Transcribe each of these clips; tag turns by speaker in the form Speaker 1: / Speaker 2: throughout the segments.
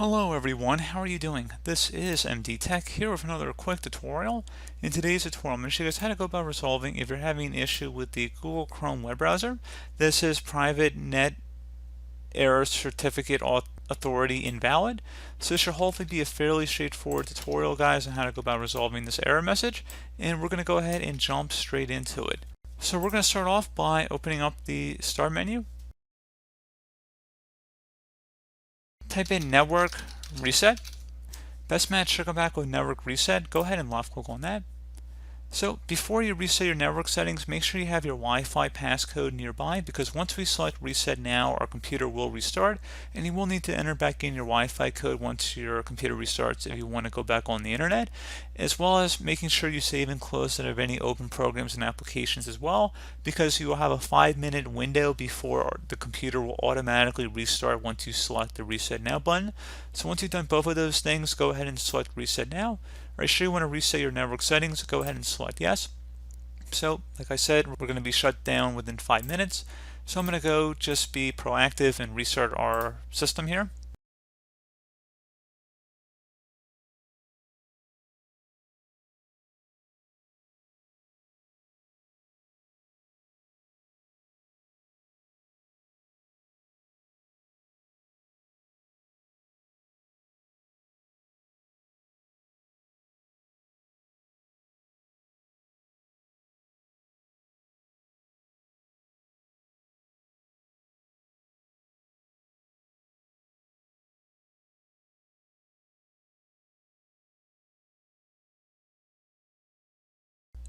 Speaker 1: Hello everyone, how are you doing? This is MD Tech here with another quick tutorial. In today's tutorial, I'm going to show you guys how to go about resolving if you're having an issue with the Google Chrome web browser. This is private net error certificate authority invalid. So this should hopefully be a fairly straightforward tutorial, guys, on how to go about resolving this error message. And we're going to go ahead and jump straight into it. So we're going to start off by opening up the Start menu. Type in network reset. Best match should come back with network reset. Go ahead and left click on that. So before you reset your network settings, make sure you have your Wi-Fi passcode nearby, because once we select reset now, our computer will restart, and you will need to enter back in your Wi-Fi code once your computer restarts if you want to go back on the internet, as well as making sure you save and close out of any open programs and applications as well, because you will have a 5-minute window before the computer will automatically restart once you select the reset now button. So once you've done both of those things, go ahead and select reset now. Are you sure you want to reset your network settings? Go ahead and select yes. So like I said, we're going to be shut down within 5 minutes. So I'm going to go just be proactive and restart our system here.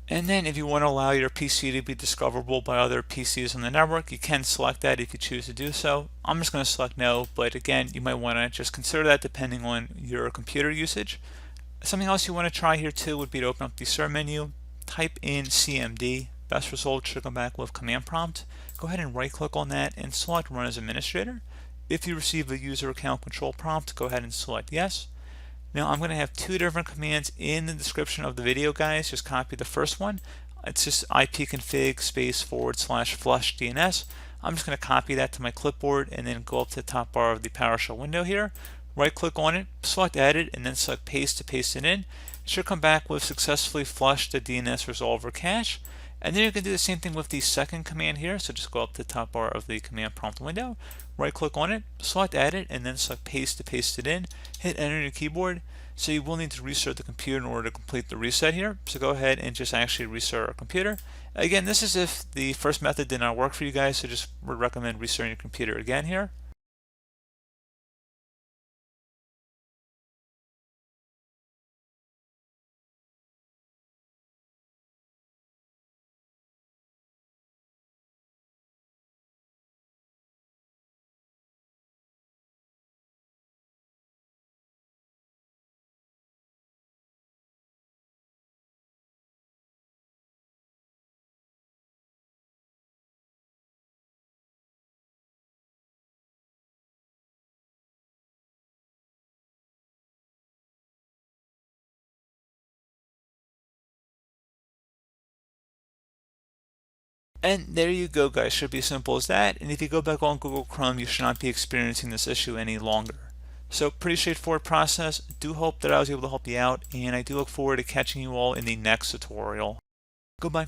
Speaker 1: And then if you want to allow your PC to be discoverable by other PCs on the network, you can select that if you choose to do so. I'm just going to select no, but again, you might want to just consider that depending on your computer usage. Something else you want to try here too would be to open up the Start menu, type in CMD. Best result should come back with command prompt. Go ahead and right click on that and select Run as Administrator. If you receive a user account control prompt, go ahead and select yes. Now I'm going to have two different commands in the description of the video, guys. Just copy the first one. It's just ipconfig /flushdns. I'm just going to copy that to my clipboard and then go up to the top bar of the PowerShell window here. Right click on it, select edit, and then select paste to paste it in. It should come back with successfully flushed the DNS resolver cache. And then you can do the same thing with the second command here. So just go up to the top bar of the command prompt window, right click on it, select edit, and then select paste to paste it in. Hit enter on your keyboard. So you will need to restart the computer in order to complete the reset here. So go ahead and just actually restart our computer. Again, this is if the first method did not work for you guys, so just would recommend restarting your computer again here. And there you go, guys. Should be as simple as that. And if you go back on Google Chrome, you should not be experiencing this issue any longer. So pretty straightforward process. Do hope that I was able to help you out, and I do look forward to catching you all in the next tutorial. Goodbye.